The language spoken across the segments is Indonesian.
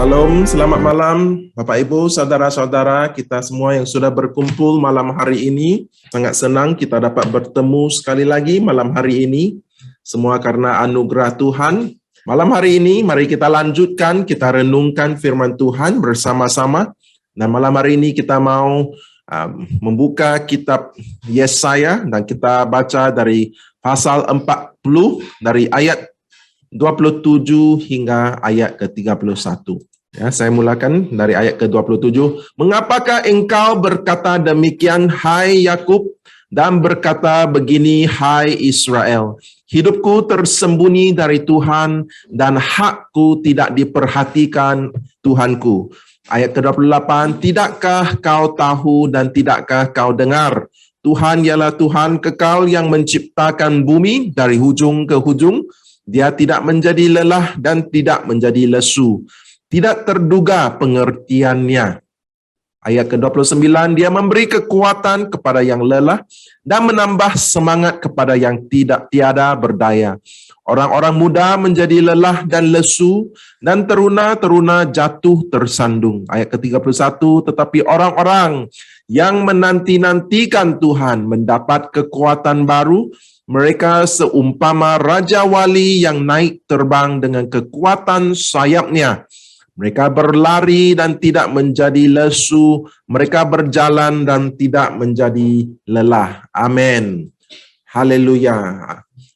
Shalom, selamat malam Bapak Ibu, saudara-saudara kita semua yang sudah berkumpul malam hari ini. Sangat senang kita dapat bertemu sekali lagi malam hari ini. Semua karena anugerah Tuhan. Malam hari ini mari kita lanjutkan, kita renungkan firman Tuhan bersama-sama. Dan malam hari ini kita mau membuka kitab Yesaya dan kita baca dari pasal 40 dari ayat 27 hingga ayat ke-31. Ya, saya mulakan dari ayat ke-27. Mengapakah engkau berkata demikian, hai Yakub, dan berkata begini, hai Israel? Hidupku tersembunyi dari Tuhan, dan hakku tidak diperhatikan Tuhanku. Ayat ke-28, tidakkah kau tahu dan tidakkah kau dengar? Tuhan ialah Tuhan kekal yang menciptakan bumi dari hujung ke hujung. Dia tidak menjadi lelah dan tidak menjadi lesu. Tidak terduga pengertiannya. Ayat ke-29, dia memberi kekuatan kepada yang lelah dan menambah semangat kepada yang tiada berdaya. Orang-orang muda menjadi lelah dan lesu dan teruna-teruna jatuh tersandung. Ayat ke-31, tetapi orang-orang yang menanti-nantikan Tuhan mendapat kekuatan baru. Mereka seumpama Raja Wali yang naik terbang dengan kekuatan sayapnya. Mereka berlari dan tidak menjadi lesu. Mereka berjalan dan tidak menjadi lelah. Amin. Haleluya.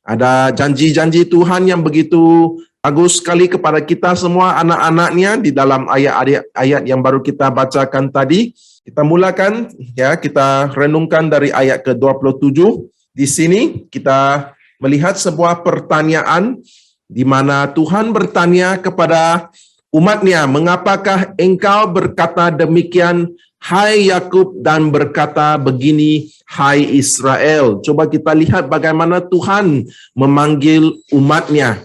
Ada janji-janji Tuhan yang begitu bagus sekali kepada kita semua anak-anaknya di dalam ayat-ayat yang baru kita bacakan tadi. Kita mulakan, ya, kita renungkan dari ayat ke-27. Di sini kita melihat sebuah pertanyaan di mana Tuhan bertanya kepada umatnya, mengapakah engkau berkata demikian, hai Yakub, dan berkata begini, hai Israel? Coba kita lihat bagaimana Tuhan memanggil umatnya.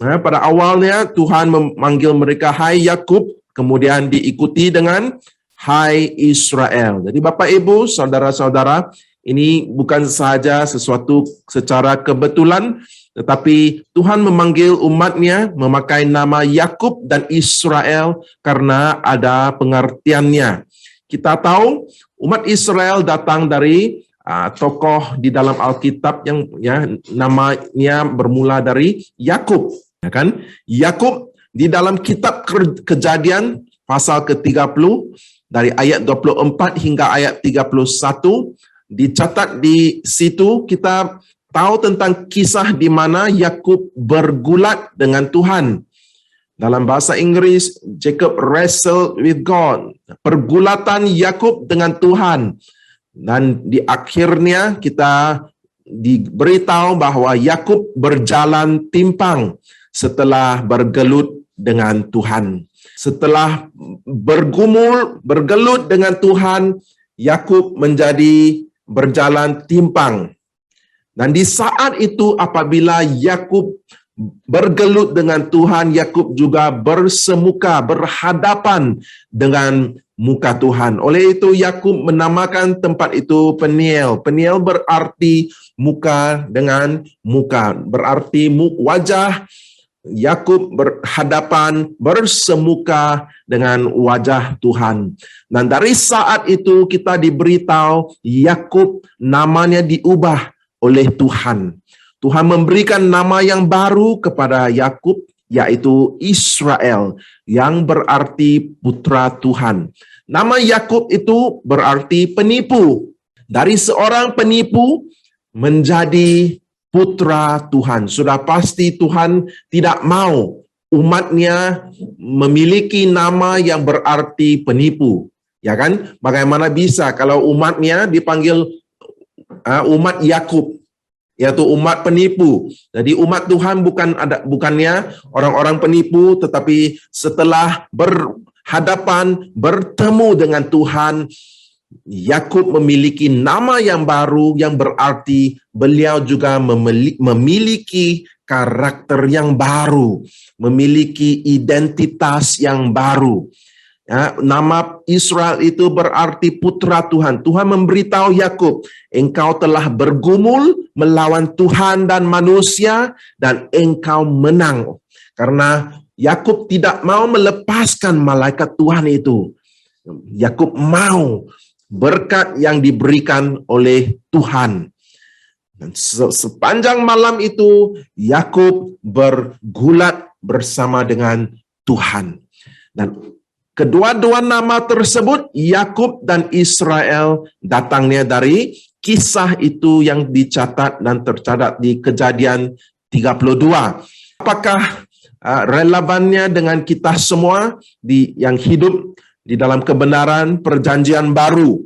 Pada awalnya Tuhan memanggil mereka hai Yakub, kemudian diikuti dengan hai Israel. Jadi Bapak Ibu, saudara-saudara, ini bukan saja sesuatu secara kebetulan, tetapi Tuhan memanggil umatnya memakai nama Yakub dan Israel karena ada pengertiannya. Kita tahu umat Israel datang dari tokoh di dalam Alkitab yang namanya bermula dari Yakub, ya kan? Yakub di dalam kitab Kejadian pasal ke-30 dari ayat 24 hingga ayat 31 dicatat di situ. Kita tahu tentang kisah di mana Yakub bergulat dengan Tuhan. Dalam bahasa Inggris, Jacob wrestled with God. Pergulatan Yakub dengan Tuhan. Dan di akhirnya kita diberitahu bahwa Yakub berjalan timpang setelah bergelut dengan Tuhan. Setelah bergelut dengan Tuhan, Yakub menjadi berjalan timpang. Dan di saat itu apabila Yakub bergelut dengan Tuhan, Yakub juga bersemuka, berhadapan dengan muka Tuhan. Oleh itu Yakub menamakan tempat itu Peniel. Peniel berarti muka dengan muka, berarti wajah. Yakub berhadapan, bersemuka dengan wajah Tuhan. Dan dari saat itu kita diberitahu Yakub namanya diubah oleh Tuhan. Tuhan memberikan nama yang baru kepada Yakub, yaitu Israel, yang berarti putra Tuhan. Nama Yakub itu berarti penipu. Dari seorang penipu menjadi putra Tuhan. Sudah pasti Tuhan tidak mau umatnya memiliki nama yang berarti penipu. Ya kan? Bagaimana bisa kalau umatnya dipanggil umat Yakub, yaitu umat penipu. Jadi umat Tuhan bukannya orang-orang penipu, tetapi setelah berhadapan, bertemu dengan Tuhan, Yakub memiliki nama yang baru yang berarti beliau juga memiliki karakter yang baru, memiliki identitas yang baru. Ya, nama Israel itu berarti putra Tuhan. Tuhan memberitahu Yakub, engkau telah bergumul melawan Tuhan dan manusia dan engkau menang. Karena Yakub tidak mau melepaskan malaikat Tuhan itu. Yakub mau berkat yang diberikan oleh Tuhan. Dan sepanjang malam itu Yakub bergulat bersama dengan Tuhan. Dan kedua-dua nama tersebut, Yakub dan Israel, datangnya dari kisah itu yang dicatat dan tercatat di Kejadian 32. Apakah relevannya dengan kita semua yang hidup di dalam kebenaran perjanjian baru?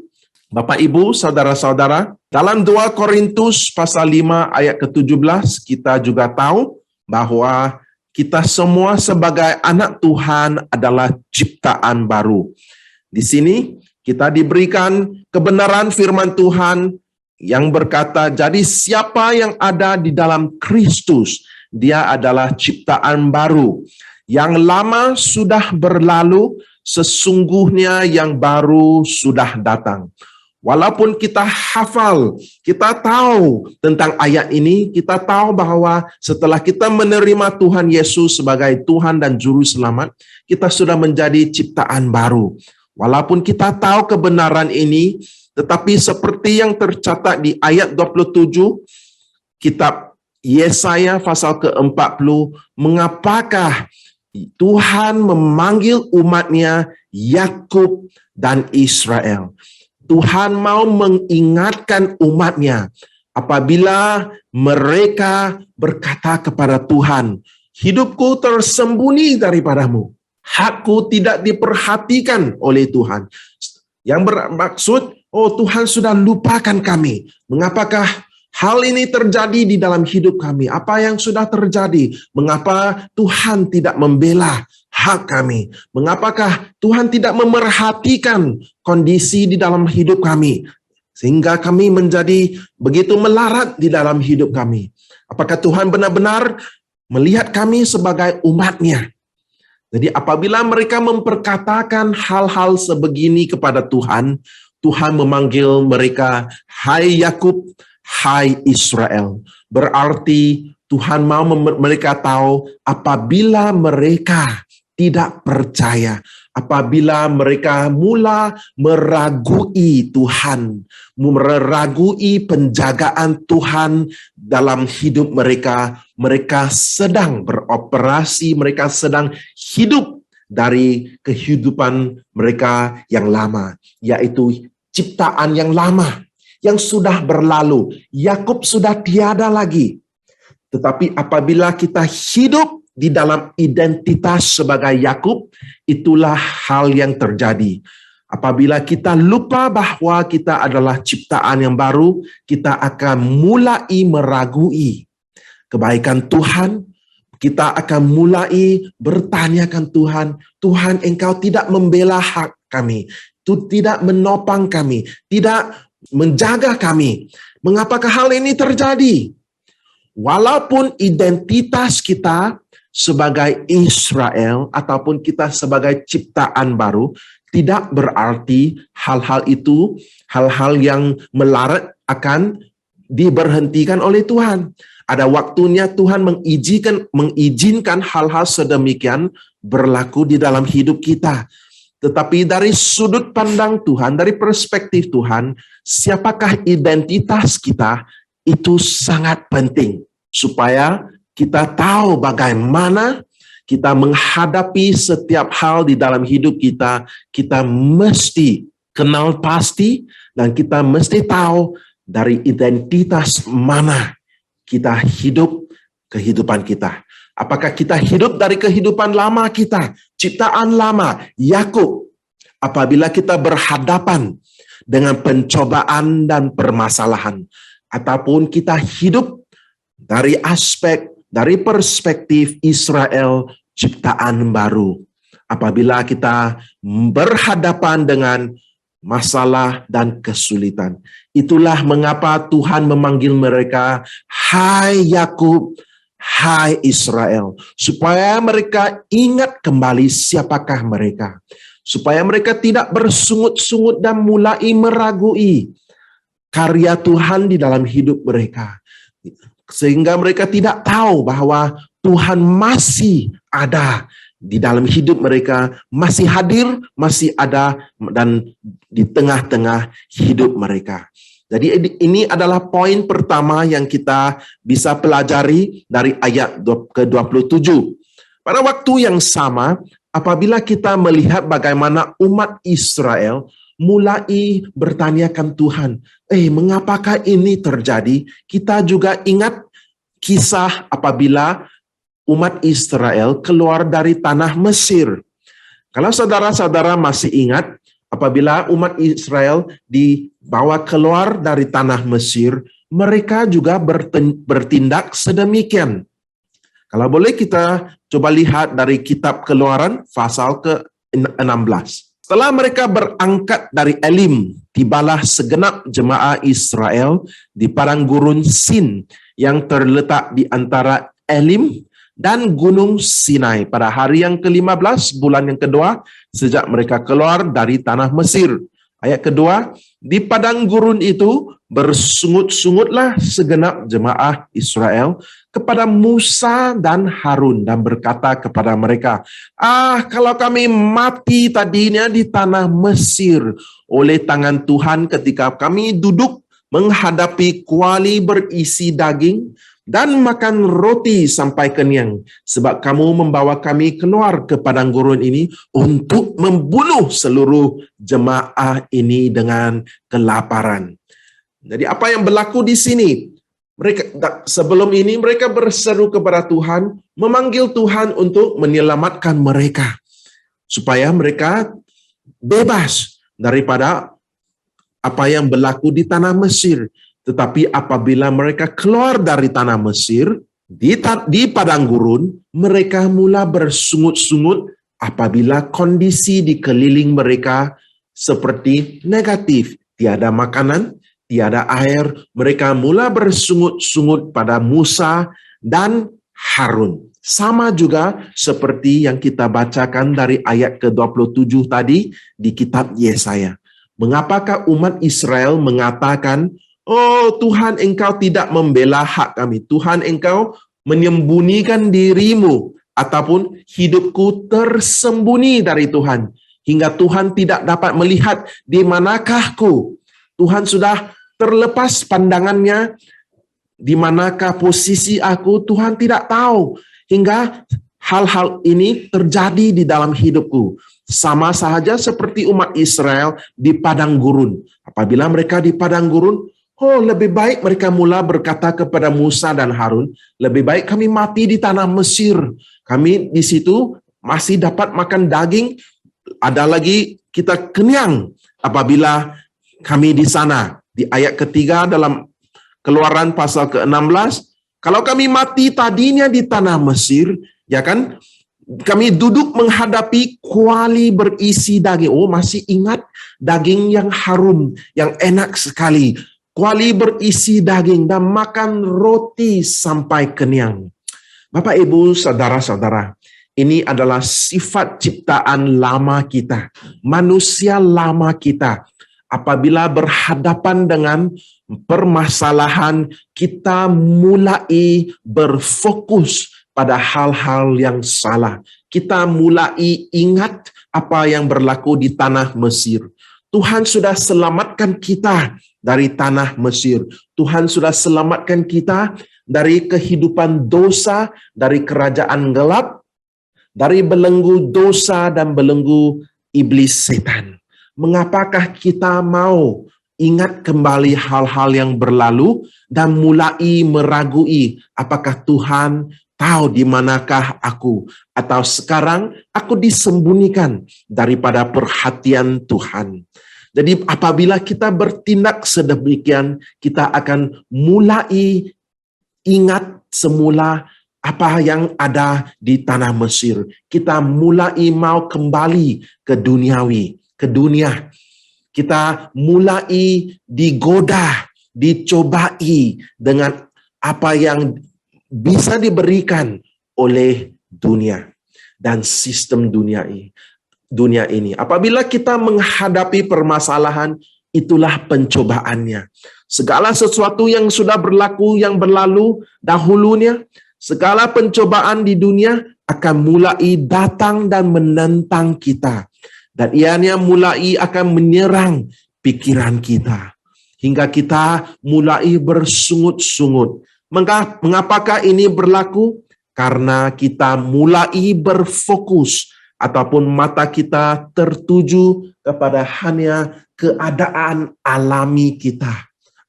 Bapak, Ibu, saudara-saudara, dalam 2 Korintus pasal 5 ayat ke-17, kita juga tahu bahwa kita semua sebagai anak Tuhan adalah ciptaan baru. Di sini kita diberikan kebenaran firman Tuhan yang berkata, jadi siapa yang ada di dalam Kristus, dia adalah ciptaan baru. Yang lama sudah berlalu, sesungguhnya yang baru sudah datang. Walaupun kita hafal, kita tahu tentang ayat ini, kita tahu bahwa setelah kita menerima Tuhan Yesus sebagai Tuhan dan Juru Selamat, kita sudah menjadi ciptaan baru. Walaupun kita tahu kebenaran ini, tetapi seperti yang tercatat di ayat 27, kitab Yesaya pasal ke-40, mengapakah Tuhan memanggil umatnya Yakub dan Israel? Tuhan mau mengingatkan umatnya apabila mereka berkata kepada Tuhan, hidupku tersembunyi daripadamu, hakku tidak diperhatikan oleh Tuhan. Yang bermaksud, oh Tuhan sudah lupakan kami. Mengapakah hal ini terjadi di dalam hidup kami? Apa yang sudah terjadi? Mengapa Tuhan tidak membela hak kami? Mengapakah Tuhan tidak memerhatikan kondisi di dalam hidup kami? Sehingga kami menjadi begitu melarat di dalam hidup kami. Apakah Tuhan benar-benar melihat kami sebagai umatnya? Jadi apabila mereka memperkatakan hal-hal sebegini kepada Tuhan, Tuhan memanggil mereka, hai Yakub, hai Israel. Berarti Tuhan mau mereka tahu apabila mereka tidak percaya, apabila mereka mula meragui Tuhan, meragui penjagaan Tuhan dalam hidup mereka, mereka sedang beroperasi, mereka sedang hidup dari kehidupan mereka yang lama, yaitu ciptaan yang lama, yang sudah berlalu. Yakub sudah tiada lagi. Tetapi apabila kita hidup di dalam identitas sebagai Yakub, itulah hal yang terjadi. Apabila kita lupa bahwa kita adalah ciptaan yang baru, kita akan mulai meragui kebaikan Tuhan. Kita akan mulai bertanyakan Tuhan, Tuhan engkau tidak membela hak kami, tidak menopang kami, tidak menjaga kami. Mengapakah hal ini terjadi? Walaupun identitas kita sebagai Israel ataupun kita sebagai ciptaan baru, tidak berarti hal-hal itu, hal-hal yang melarat akan diberhentikan oleh Tuhan. Ada waktunya Tuhan mengizinkan hal-hal sedemikian berlaku di dalam hidup kita. Tetapi dari sudut pandang Tuhan, dari perspektif Tuhan, siapakah identitas kita, itu sangat penting. Supaya kita tahu bagaimana kita menghadapi setiap hal di dalam hidup kita. Kita mesti kenal pasti dan kita mesti tahu dari identitas mana kita hidup kehidupan kita. Apakah kita hidup dari kehidupan lama kita, ciptaan lama, Yakub. Apabila kita berhadapan dengan pencobaan dan permasalahan, ataupun kita hidup dari perspektif Israel, ciptaan baru. Apabila kita berhadapan dengan masalah dan kesulitan, itulah mengapa Tuhan memanggil mereka, hai Yakub, hai Israel, supaya mereka ingat kembali siapakah mereka, supaya mereka tidak bersungut-sungut dan mulai meragui karya Tuhan di dalam hidup mereka, sehingga mereka tidak tahu bahwa Tuhan masih ada di dalam hidup mereka, masih hadir, masih ada, dan di tengah-tengah hidup mereka. Jadi ini adalah poin pertama yang kita bisa pelajari dari ayat ke-27. Pada waktu yang sama, apabila kita melihat bagaimana umat Israel mulai bertanyakan Tuhan, mengapakah ini terjadi? Kita juga ingat kisah apabila umat Israel keluar dari tanah Mesir. Kalau saudara-saudara masih ingat, apabila umat Israel dibawa keluar dari tanah Mesir, mereka juga bertindak sedemikian. Kalau boleh kita coba lihat dari kitab Keluaran pasal ke-16. Setelah mereka berangkat dari Elim, tibalah segenap jemaah Israel di padang gurun Sin yang terletak di antara Elim dan Gunung Sinai pada hari yang ke-15 bulan yang kedua sejak mereka keluar dari tanah Mesir. Ayat kedua, di padang gurun itu bersungut-sungutlah segenap jemaah Israel kepada Musa dan Harun dan berkata kepada mereka, kalau kami mati tadinya di tanah Mesir oleh tangan Tuhan ketika kami duduk menghadapi kuali berisi daging dan makan roti sampai kenyang, sebab kamu membawa kami keluar ke padang gurun ini untuk membunuh seluruh jemaah ini dengan kelaparan. Jadi apa yang berlaku di sini? Sebelum ini mereka berseru kepada Tuhan, memanggil Tuhan untuk menyelamatkan mereka, supaya mereka bebas daripada apa yang berlaku di tanah Mesir. Tetapi apabila mereka keluar dari tanah Mesir, di padang gurun, mereka mula bersungut-sungut apabila kondisi di keliling mereka seperti negatif. Tiada makanan, tiada air. Mereka mula bersungut-sungut pada Musa dan Harun. Sama juga seperti yang kita bacakan dari ayat ke-27 tadi di kitab Yesaya. Mengapakah umat Israel mengatakan, Tuhan, engkau tidak membela hak kami. Tuhan, engkau menyembunyikan dirimu, ataupun hidupku tersembunyi dari Tuhan, hingga Tuhan tidak dapat melihat di manakahku. Tuhan sudah terlepas pandangannya, di manakah posisi aku, Tuhan tidak tahu. Hingga hal-hal ini terjadi di dalam hidupku. Sama sahaja seperti umat Israel di padang gurun. Apabila mereka di padang gurun, lebih baik mereka mula berkata kepada Musa dan Harun, lebih baik kami mati di tanah Mesir. Kami di situ masih dapat makan daging, ada lagi kita kenyang apabila kami di sana. Di ayat ketiga dalam Keluaran pasal ke-16, kalau kami mati tadinya di tanah Mesir, ya kan, kami duduk menghadapi kuali berisi daging. Masih ingat daging yang harum, yang enak sekali. Kuali berisi daging dan makan roti sampai kenyang. Bapak, Ibu, saudara-saudara, ini adalah sifat ciptaan lama kita, manusia lama kita. Apabila berhadapan dengan permasalahan, kita mulai berfokus pada hal-hal yang salah. Kita mulai ingat apa yang berlaku di tanah Mesir. Tuhan sudah selamatkan kita dari tanah Mesir. Tuhan sudah selamatkan kita dari kehidupan dosa, dari kerajaan gelap, dari belenggu dosa dan belenggu iblis setan. Mengapakah kita mau ingat kembali hal-hal yang berlalu dan mulai meragui apakah Tuhan tahu di manakah aku, atau sekarang aku disembunyikan daripada perhatian Tuhan. Jadi apabila kita bertindak sedemikian, kita akan mulai ingat semula apa yang ada di tanah Mesir. Kita mulai mau kembali ke duniawi, ke dunia. Kita mulai digoda, dicobai dengan apa yang bisa diberikan oleh dunia dan sistem dunia ini. Apabila kita menghadapi permasalahan, itulah pencobaannya. Segala sesuatu yang sudah berlaku, yang berlalu dahulunya, Segala pencobaan di dunia akan mulai datang dan menentang kita. Dan ianya mulai akan menyerang pikiran kita. Hingga kita mulai bersungut-sungut. Mengapakah ini berlaku? Karena kita mulai berfokus ataupun mata kita tertuju kepada hanya keadaan alami kita.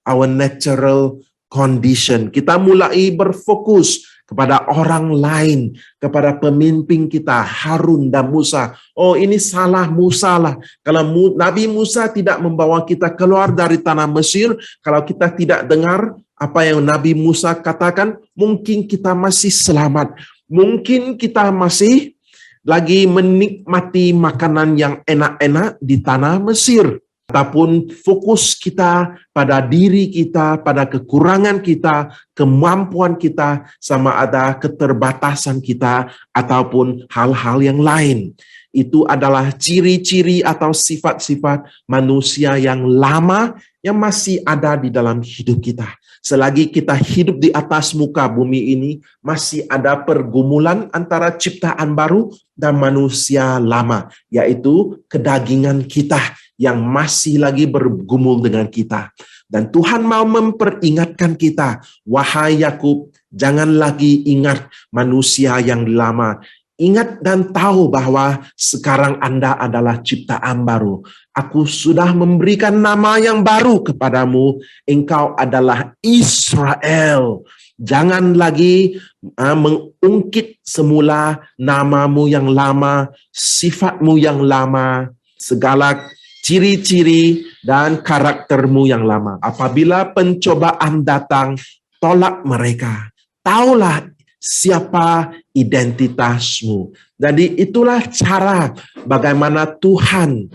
Our natural condition. Kita mulai berfokus kepada orang lain, kepada pemimpin kita, Harun dan Musa. Oh, ini salah Musa lah. Kalau Nabi Musa tidak membawa kita keluar dari tanah Mesir, kalau kita tidak dengar apa yang Nabi Musa katakan, mungkin kita masih selamat. Mungkin kita masih lagi menikmati makanan yang enak-enak di tanah Mesir. Ataupun fokus kita pada diri kita, pada kekurangan kita, kemampuan kita, sama ada keterbatasan kita, ataupun hal-hal yang lain. Itu adalah ciri-ciri atau sifat-sifat manusia yang lama yang masih ada di dalam hidup kita. Selagi kita hidup di atas muka bumi ini, masih ada pergumulan antara ciptaan baru dan manusia lama, yaitu kedagingan kita yang masih lagi bergumul dengan kita. Dan Tuhan mau memperingatkan kita, wahai Yakub, jangan lagi ingat manusia yang lama. Ingat dan tahu bahwa sekarang Anda adalah ciptaan baru. Aku sudah memberikan nama yang baru kepadamu. Engkau adalah Israel. Jangan lagi mengungkit semula namamu yang lama, sifatmu yang lama, segala ciri-ciri dan karaktermu yang lama. Apabila pencobaan datang, tolak mereka. Taulah siapa identitasmu. Jadi itulah cara bagaimana Tuhan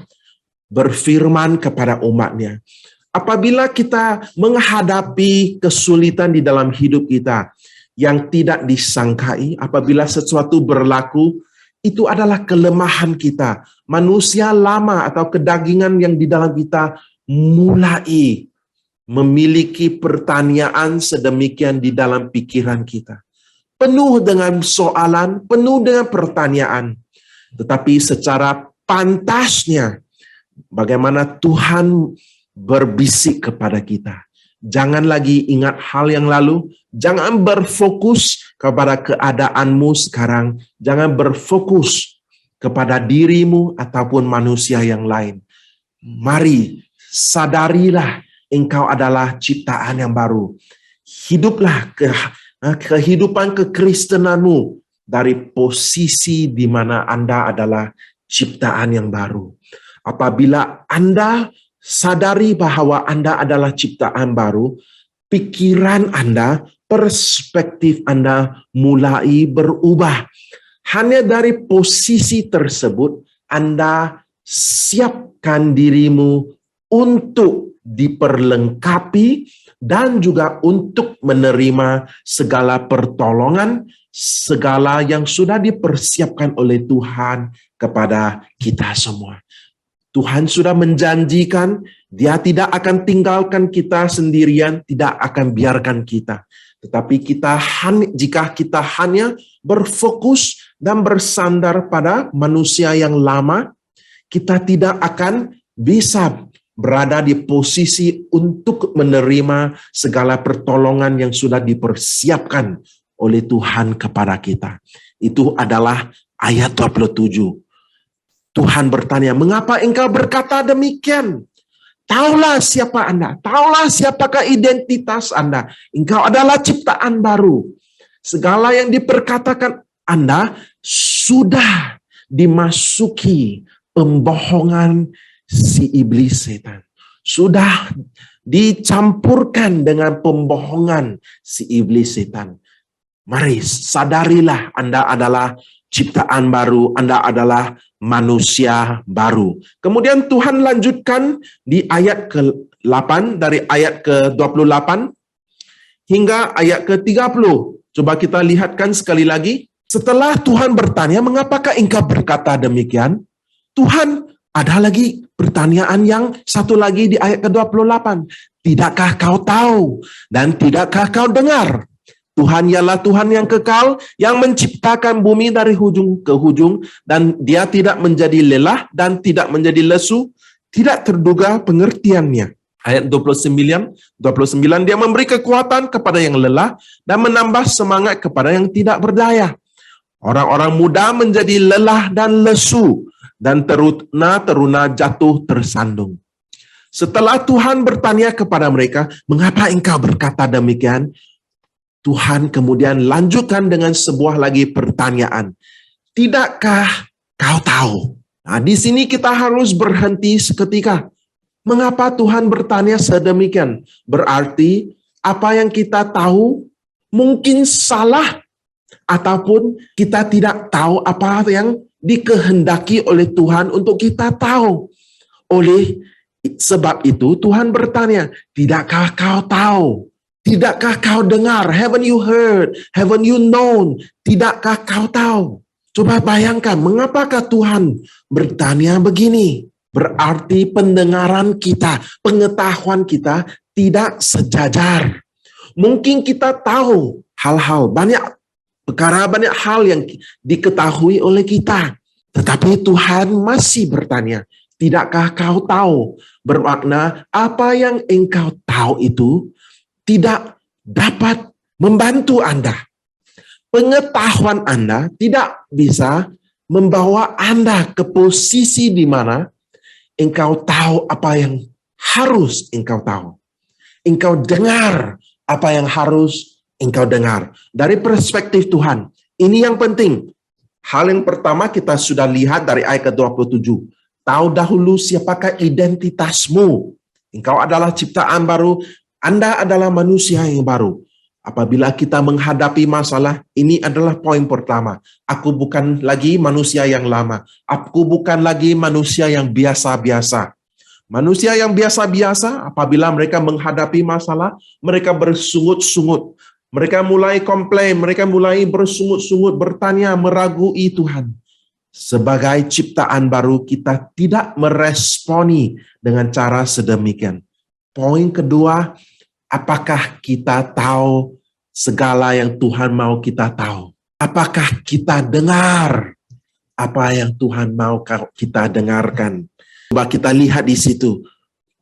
berfirman kepada umatnya. Apabila kita menghadapi kesulitan di dalam hidup kita yang tidak disangkai, apabila sesuatu berlaku, itu adalah kelemahan kita. Manusia lama atau kedagingan yang di dalam kita mulai memiliki pertanyaan sedemikian di dalam pikiran kita. Penuh dengan soalan, penuh dengan pertanyaan. Tetapi secara pantasnya, bagaimana Tuhan berbisik kepada kita. Jangan lagi ingat hal yang lalu. Jangan berfokus kepada keadaanmu sekarang. Jangan berfokus kepada dirimu ataupun manusia yang lain. Mari, sadarilah engkau adalah ciptaan yang baru. Hiduplah kehidupan kekristenanmu dari posisi di mana Anda adalah ciptaan yang baru. Apabila Anda sadari bahwa Anda adalah ciptaan baru, pikiran Anda, perspektif Anda mulai berubah. Hanya dari posisi tersebut, Anda siapkan dirimu untuk diperlengkapi dan juga untuk menerima segala pertolongan, segala yang sudah dipersiapkan oleh Tuhan kepada kita semua. Tuhan sudah menjanjikan, Dia tidak akan tinggalkan kita sendirian, tidak akan biarkan kita. Tetapi jika kita hanya berfokus dan bersandar pada manusia yang lama, kita tidak akan bisa berada di posisi untuk menerima segala pertolongan yang sudah dipersiapkan oleh Tuhan kepada kita. Itu adalah ayat 27. Tuhan bertanya, mengapa engkau berkata demikian? Taulah siapa Anda, taulah siapakah identitas Anda. Engkau adalah ciptaan baru. Segala yang diperkatakan Anda sudah dimasuki pembohongan si iblis setan. Sudah dicampurkan dengan pembohongan si iblis setan. Mari sadarilah Anda adalah ciptaan baru, Anda adalah manusia baru. Kemudian Tuhan lanjutkan di ayat ke-8, dari ayat ke-28 hingga ayat ke-30. Coba kita lihatkan sekali lagi. Setelah Tuhan bertanya, mengapakah engkau berkata demikian? Tuhan ada lagi pertanyaan yang satu lagi di ayat ke-28. Tidakkah kau tahu dan tidakkah kau dengar? Tuhan ialah Tuhan yang kekal, yang menciptakan bumi dari hujung ke hujung, dan Dia tidak menjadi lelah dan tidak menjadi lesu, tidak terduga pengertiannya. Ayat 29, Dia memberi kekuatan kepada yang lelah dan menambah semangat kepada yang tidak berdaya. Orang-orang muda menjadi lelah dan lesu, dan teruna jatuh tersandung. Setelah Tuhan bertanya kepada mereka, mengapa engkau berkata demikian? Tuhan kemudian lanjutkan dengan sebuah lagi pertanyaan. Tidakkah kau tahu? Nah, di sini kita harus berhenti seketika. Mengapa Tuhan bertanya sedemikian? Berarti apa yang kita tahu mungkin salah, ataupun kita tidak tahu apa yang dikehendaki oleh Tuhan untuk kita tahu. Oleh sebab itu Tuhan bertanya, tidakkah kau tahu? Tidakkah kau dengar? Haven't you heard? Haven't you known? Tidakkah kau tahu? Coba bayangkan, mengapakah Tuhan bertanya begini? Berarti pendengaran kita, pengetahuan kita tidak sejajar. Mungkin kita tahu hal-hal, banyak hal yang diketahui oleh kita. Tetapi Tuhan masih bertanya, tidakkah kau tahu? Bermakna apa yang engkau tahu itu tidak dapat membantu Anda. Pengetahuan Anda tidak bisa membawa Anda ke posisi di mana engkau tahu apa yang harus engkau tahu. Engkau dengar apa yang harus engkau dengar. Dari perspektif Tuhan, ini yang penting. Hal yang pertama kita sudah lihat dari ayat ke-27. Tahu dahulu siapakah identitasmu. Engkau adalah ciptaan baru, Anda adalah manusia yang baru. Apabila kita menghadapi masalah, ini adalah poin pertama. Aku bukan lagi manusia yang lama. Aku bukan lagi manusia yang biasa-biasa. Manusia yang biasa-biasa, apabila mereka menghadapi masalah, mereka bersungut-sungut. Mereka mulai komplain, mereka mulai bersungut-sungut, bertanya, meragui Tuhan. Sebagai ciptaan baru, kita tidak meresponi dengan cara sedemikian. Poin kedua, apakah kita tahu segala yang Tuhan mau kita tahu? Apakah kita dengar apa yang Tuhan mau kita dengarkan? Coba kita lihat di situ.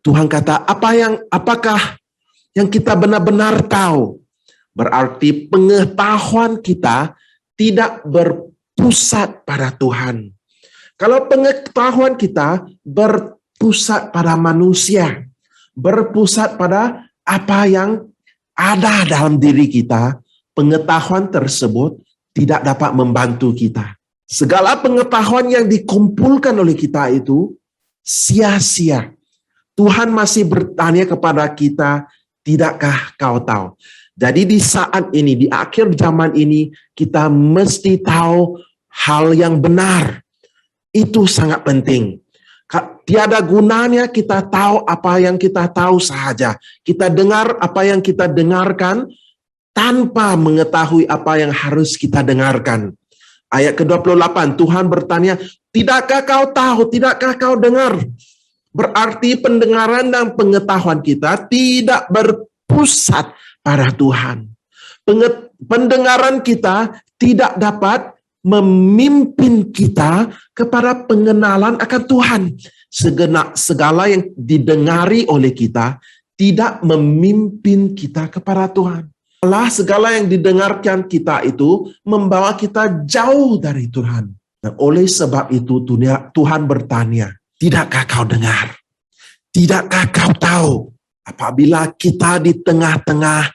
Tuhan kata, apakah yang kita benar-benar tahu? Berarti pengetahuan kita tidak berpusat pada Tuhan. Kalau pengetahuan kita berpusat pada manusia, berpusat pada apa yang ada dalam diri kita, pengetahuan tersebut tidak dapat membantu kita. Segala pengetahuan yang dikumpulkan oleh kita itu sia-sia. Tuhan masih bertanya kepada kita, tidakkah kau tahu? Jadi di saat ini, di akhir zaman ini, kita mesti tahu hal yang benar. Itu sangat penting. Tiada gunanya kita tahu apa yang kita tahu saja. Kita dengar apa yang kita dengarkan tanpa mengetahui apa yang harus kita dengarkan. Ayat ke-28, Tuhan bertanya, tidakkah kau tahu, tidakkah kau dengar? Berarti pendengaran dan pengetahuan kita tidak berpusat pada Tuhan. Pendengaran kita tidak dapat memimpin kita kepada pengenalan akan Tuhan. Segala yang didengari oleh kita tidak memimpin kita kepada Tuhan. Segala yang didengarkan kita itu membawa kita jauh dari Tuhan. Dan oleh sebab itu Tuhan bertanya, tidakkah kau dengar? Tidakkah kau tahu? Apabila kita di tengah-tengah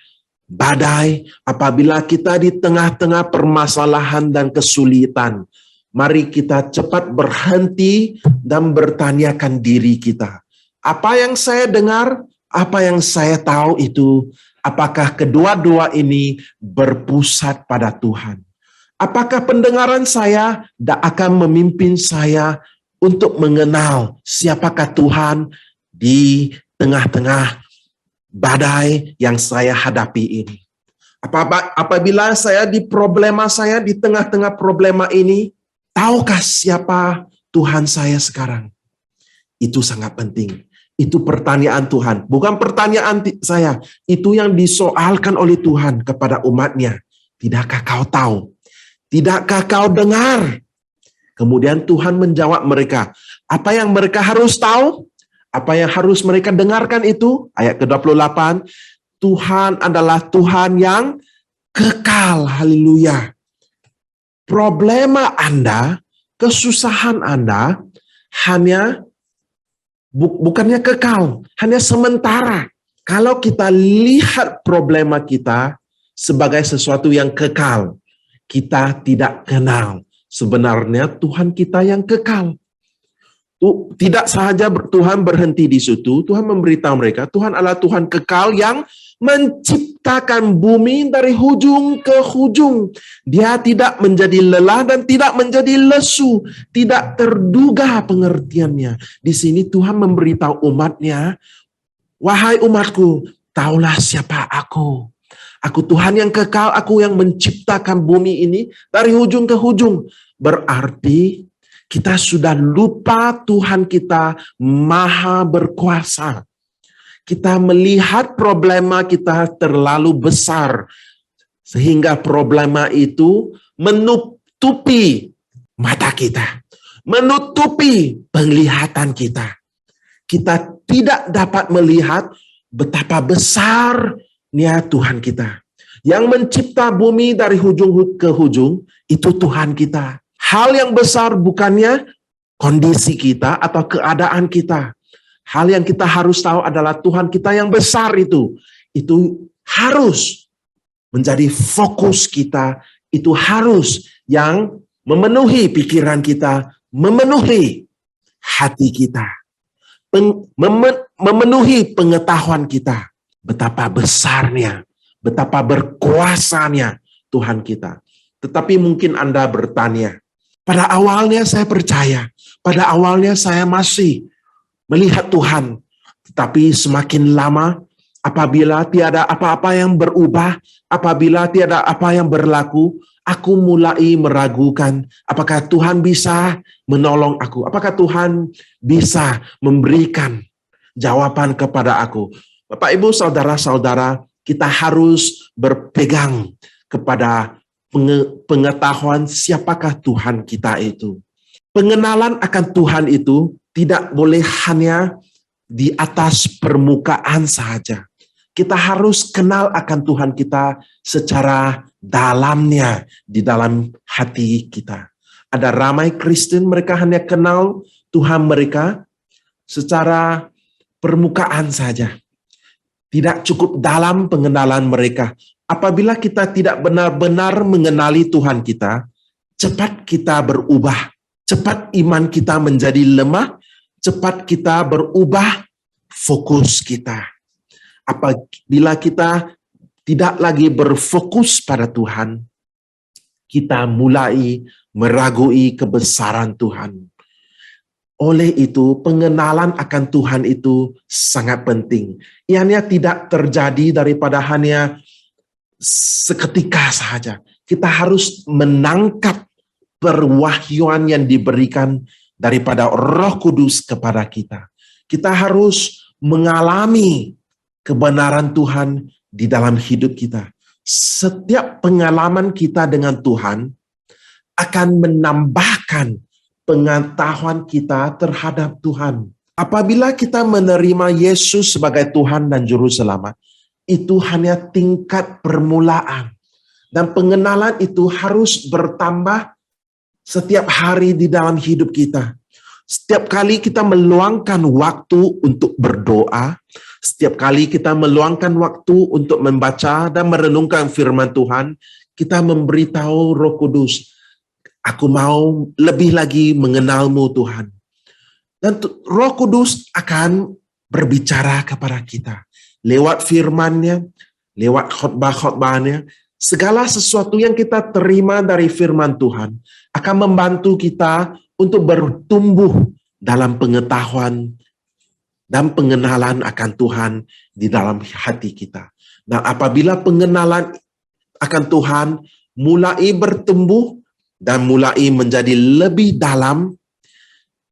badai, apabila kita di tengah-tengah permasalahan dan kesulitan, mari kita cepat berhenti dan bertanyakan diri kita. Apa yang saya dengar, apa yang saya tahu itu, apakah kedua-dua ini berpusat pada Tuhan? Apakah pendengaran saya akan memimpin saya untuk mengenal siapakah Tuhan di tengah-tengah badai yang saya hadapi ini? Apabila saya di tengah-tengah problema ini, tahukah siapa Tuhan saya sekarang? Itu sangat penting. Itu pertanyaan Tuhan, bukan pertanyaan saya. Itu yang disoalkan oleh Tuhan kepada umatnya. Tidakkah kau tahu? Tidakkah kau dengar? Kemudian Tuhan menjawab mereka. Apa yang mereka harus tahu? Apa yang harus mereka dengarkan itu? Ayat ke-28. Tuhan adalah Tuhan yang kekal. Haleluya. Problema Anda, kesusahan Anda hanya bukannya kekal, hanya sementara. Kalau kita lihat problema kita sebagai sesuatu yang kekal, kita tidak kenal sebenarnya Tuhan kita yang kekal. Tidak sahaja Tuhan berhenti di situ, Tuhan memberitahu mereka, Tuhan adalah Tuhan kekal yang menciptakan bumi dari hujung ke hujung. Dia tidak menjadi lelah dan tidak menjadi lesu, tidak terduga pengertiannya. Di sini Tuhan memberitahu umatnya, wahai umatku, taulah siapa aku. Aku Tuhan yang kekal, aku yang menciptakan bumi ini dari hujung ke hujung. Berarti kita sudah lupa Tuhan kita maha berkuasa. Kita melihat problema kita terlalu besar, sehingga problema itu menutupi mata kita, menutupi penglihatan kita. Kita tidak dapat melihat betapa besarnya Tuhan kita. Yang mencipta bumi dari hujung ke hujung, itu Tuhan kita. Hal yang besar bukannya kondisi kita atau keadaan kita. Hal yang kita harus tahu adalah Tuhan kita yang besar itu harus menjadi fokus kita, itu harus yang memenuhi pikiran kita, memenuhi hati kita, memenuhi pengetahuan kita, betapa besarnya, betapa berkuasanya Tuhan kita. Tetapi mungkin Anda bertanya, pada awalnya saya percaya, pada awalnya saya masih melihat Tuhan, tetapi semakin lama apabila tiada apa-apa yang berubah, apabila tiada apa yang berlaku, aku mulai meragukan apakah Tuhan bisa menolong aku, apakah Tuhan bisa memberikan jawaban kepada aku. Bapak, Ibu, saudara-saudara, kita harus berpegang kepada pengetahuan siapakah Tuhan kita itu. Pengenalan akan Tuhan itu tidak boleh hanya di atas permukaan saja. Kita harus kenal akan Tuhan kita secara dalamnya, di dalam hati kita. Ada ramai Kristen, mereka hanya kenal Tuhan mereka secara permukaan saja. Tidak cukup dalam pengenalan mereka. Apabila kita tidak benar-benar mengenali Tuhan kita, cepat kita berubah. Cepat iman kita menjadi lemah, cepat kita berubah fokus kita. Apabila kita tidak lagi berfokus pada Tuhan, kita mulai meragui kebesaran Tuhan. Oleh itu, pengenalan akan Tuhan itu sangat penting. Ianya tidak terjadi daripada hanya seketika saja. Kita harus menangkap perwahyuan yang diberikan daripada Roh Kudus kepada kita. Kita harus mengalami kebenaran Tuhan di dalam hidup kita. Setiap pengalaman kita dengan Tuhan akan menambahkan pengetahuan kita terhadap Tuhan. Apabila kita menerima Yesus sebagai Tuhan dan Juru Selamat, itu hanya tingkat permulaan. Dan pengenalan itu harus bertambah setiap hari di dalam hidup kita. Setiap kali kita meluangkan waktu untuk berdoa, setiap kali kita meluangkan waktu untuk membaca dan merenungkan firman Tuhan, kita memberitahu Roh Kudus, aku mau lebih lagi mengenalmu Tuhan. Dan Roh Kudus akan berbicara kepada kita lewat firman-Nya, lewat khotbah-khotbahnya. Segala sesuatu yang kita terima dari firman Tuhan akan membantu kita untuk bertumbuh dalam pengetahuan dan pengenalan akan Tuhan di dalam hati kita. Dan apabila pengenalan akan Tuhan mulai bertumbuh dan mulai menjadi lebih dalam,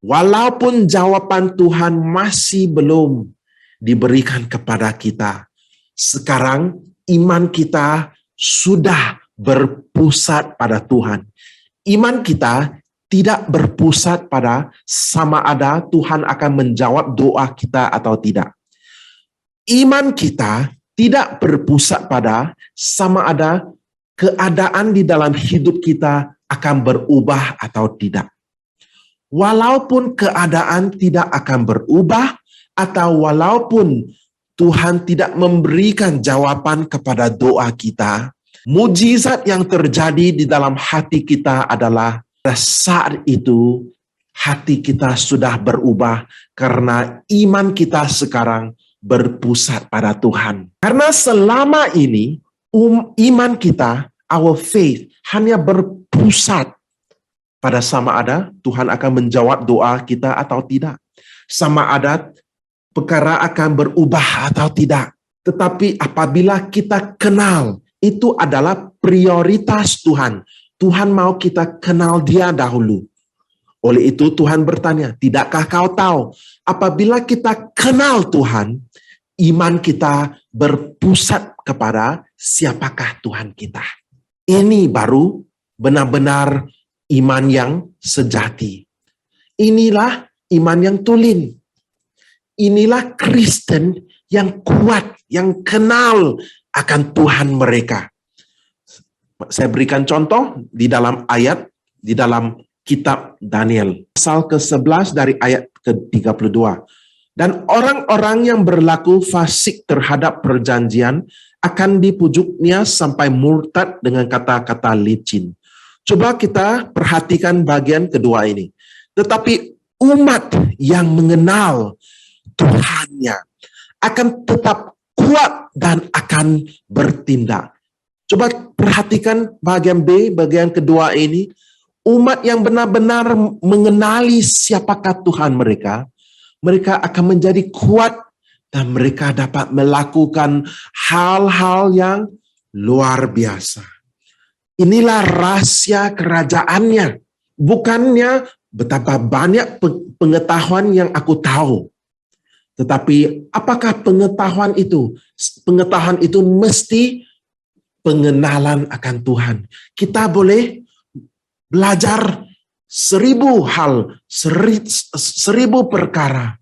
Walaupun jawaban Tuhan masih belum diberikan kepada kita, sekarang iman kita sudah berpusat pada Tuhan. Iman kita tidak berpusat pada sama ada Tuhan akan menjawab doa kita atau tidak. Iman kita tidak berpusat pada sama ada keadaan di dalam hidup kita akan berubah atau tidak. Walaupun keadaan tidak akan berubah atau walaupun Tuhan tidak memberikan jawaban kepada doa kita, mujizat yang terjadi di dalam hati kita adalah pada saat itu hati kita sudah berubah karena iman kita sekarang berpusat pada Tuhan. Karena selama ini iman kita, our faith, hanya berpusat pada sama ada Tuhan akan menjawab doa kita atau tidak. Sama ada perkara akan berubah atau tidak. Tetapi apabila kita kenal, itu adalah prioritas Tuhan. Tuhan mau kita kenal Dia dahulu. Oleh itu Tuhan bertanya, tidakkah kau tahu? Apabila kita kenal Tuhan, iman kita berpusat kepada siapakah Tuhan kita. Ini baru benar-benar iman yang sejati. Inilah iman yang tulen. Inilah Kristen yang kuat, yang kenal akan Tuhan mereka. Saya berikan contoh di dalam ayat, di dalam kitab Daniel. Pasal ke-11 dari ayat ke-32. Dan orang-orang yang berlaku fasik terhadap perjanjian akan dipujuknya sampai murtad dengan kata-kata licin. Coba kita perhatikan bagian kedua ini. Tetapi umat yang mengenal Tuhannya akan tetap kuat dan akan bertindak. Coba perhatikan bagian B, bagian kedua ini. Umat yang benar-benar mengenali siapakah Tuhan mereka, mereka akan menjadi kuat dan mereka dapat melakukan hal-hal yang luar biasa. Inilah rahasia kerajaannya. Bukannya betapa banyak pengetahuan yang aku tahu. Tetapi apakah pengetahuan itu? Pengetahuan itu mesti pengenalan akan Tuhan. Kita boleh belajar 1000 hal, 1000 perkara.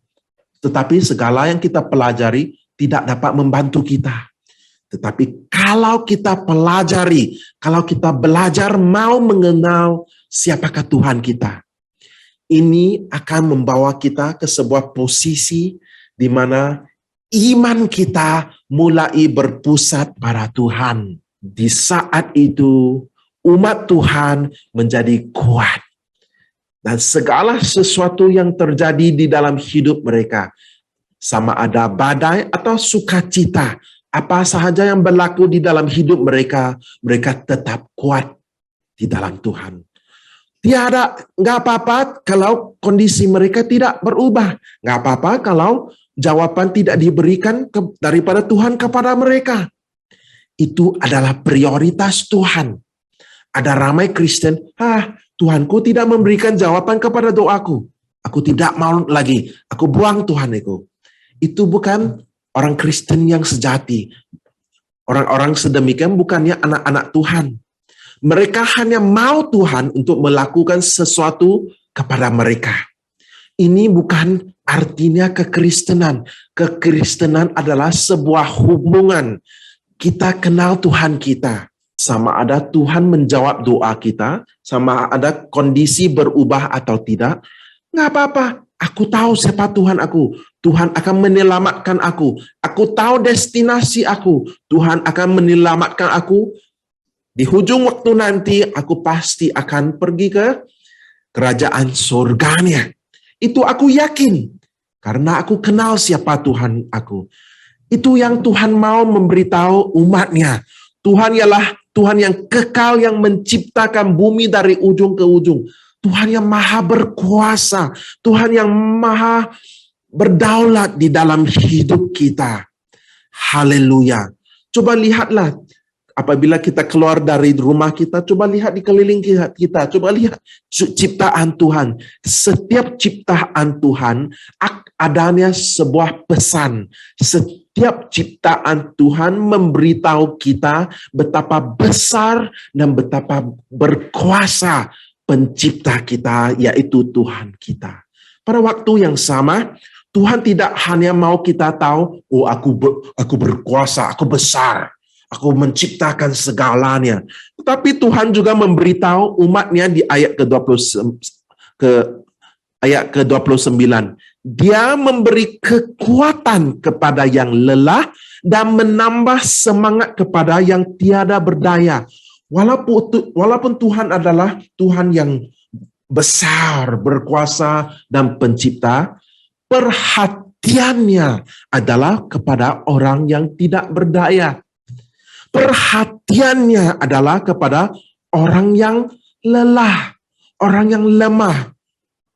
Tetapi segala yang kita pelajari tidak dapat membantu kita. Tetapi kalau kita pelajari, kalau kita belajar mau mengenal siapakah Tuhan kita, ini akan membawa kita ke sebuah posisi di mana iman kita mulai berpusat pada Tuhan. Di saat itu, umat Tuhan menjadi kuat. Dan segala sesuatu yang terjadi di dalam hidup mereka, sama ada badai atau sukacita, apa sahaja yang berlaku di dalam hidup mereka, mereka tetap kuat di dalam Tuhan. Nggak apa-apa kalau kondisi mereka tidak berubah. Nggak apa-apa kalau jawaban tidak diberikan daripada Tuhan kepada mereka. Itu adalah prioritas Tuhan. Ada ramai Kristen, Tuhanku tidak memberikan jawaban kepada doaku. Aku tidak mau lagi, aku buang Tuhan itu. Itu bukan orang Kristen yang sejati. Orang-orang sedemikian bukannya anak-anak Tuhan. Mereka hanya mau Tuhan untuk melakukan sesuatu kepada mereka. Ini bukan artinya kekristenan. Kekristenan adalah sebuah hubungan. Kita kenal Tuhan kita. Sama ada Tuhan menjawab doa kita, sama ada kondisi berubah atau tidak. Nggak apa-apa. Aku tahu siapa Tuhan aku. Tuhan akan menyelamatkan aku. Aku tahu destinasi aku. Tuhan akan menyelamatkan aku. Di hujung waktu nanti, aku pasti akan pergi ke kerajaan surganya. Itu aku yakin. Karena aku kenal siapa Tuhan aku. Itu yang Tuhan mau memberitahu umatnya. Tuhan ialah Tuhan yang kekal, yang menciptakan bumi dari ujung ke ujung. Tuhan yang maha berkuasa. Tuhan yang maha berdaulat di dalam hidup kita. Haleluya. Coba lihatlah Apabila kita keluar dari rumah kita, coba lihat di keliling kita, coba lihat ciptaan Tuhan. Setiap ciptaan Tuhan adanya sebuah pesan. Setiap ciptaan Tuhan memberitahu kita betapa besar dan betapa berkuasa pencipta kita, yaitu Tuhan kita. Pada waktu yang sama, Tuhan tidak hanya mau kita tahu, oh aku berkuasa, aku besar, aku menciptakan segalanya. Tetapi Tuhan juga memberitahu umatnya di ayat ke-29. Dia memberi kekuatan kepada yang lelah dan menambah semangat kepada yang tiada berdaya. Walaupun Tuhan adalah Tuhan yang besar, berkuasa, dan pencipta, perhatiannya adalah kepada orang yang tidak berdaya. Perhatiannya adalah kepada orang yang lelah, orang yang lemah.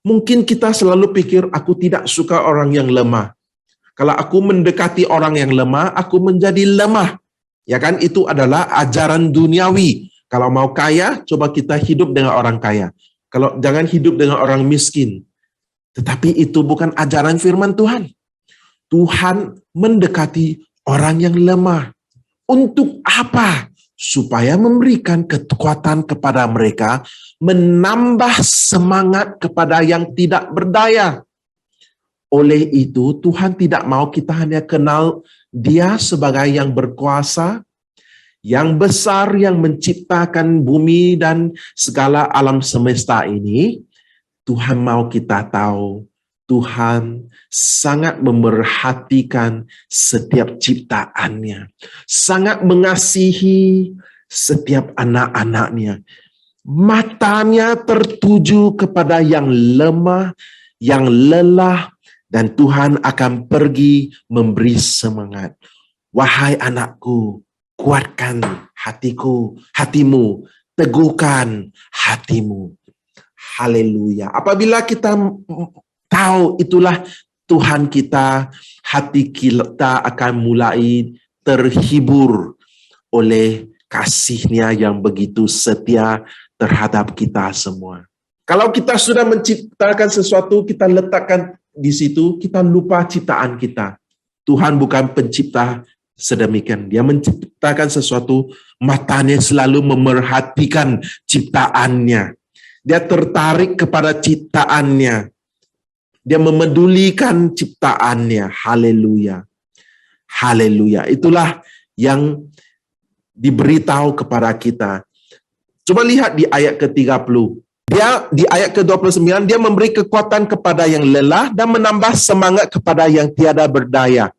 Mungkin kita selalu pikir, aku tidak suka orang yang lemah. Kalau aku mendekati orang yang lemah, aku menjadi lemah. Ya kan, itu adalah ajaran duniawi. Kalau mau kaya, coba kita hidup dengan orang kaya. Kalau jangan hidup dengan orang miskin. Tetapi itu bukan ajaran firman Tuhan. Tuhan mendekati orang yang lemah. Untuk apa? Supaya memberikan kekuatan kepada mereka, menambah semangat kepada yang tidak berdaya. Oleh itu, Tuhan tidak mau kita hanya kenal Dia sebagai yang berkuasa, yang besar, yang menciptakan bumi dan segala alam semesta ini. Tuhan mau kita tahu, Tuhan sangat memerhatikan setiap ciptaannya, sangat mengasihi setiap anak-anaknya. Matanya tertuju kepada yang lemah, yang lelah, dan Tuhan akan pergi memberi semangat. Wahai anakku, kuatkan hatimu, teguhkan hatimu. Haleluya. Apabila kita tahu itulah Tuhan kita, hati kita akan mulai terhibur oleh kasih-Nya yang begitu setia terhadap kita semua. Kalau kita sudah menciptakan sesuatu, kita letakkan di situ, kita lupa ciptaan kita. Tuhan bukan pencipta sedemikian. Dia menciptakan sesuatu, matanya selalu memerhatikan ciptaannya. Dia tertarik kepada ciptaannya. Dia memedulikan ciptaannya. Haleluya. Haleluya. Itulah yang diberitahu kepada kita. Coba lihat di ayat ke-30. Dia di ayat ke-29, dia memberi kekuatan kepada yang lelah dan menambah semangat kepada yang tiada berdaya.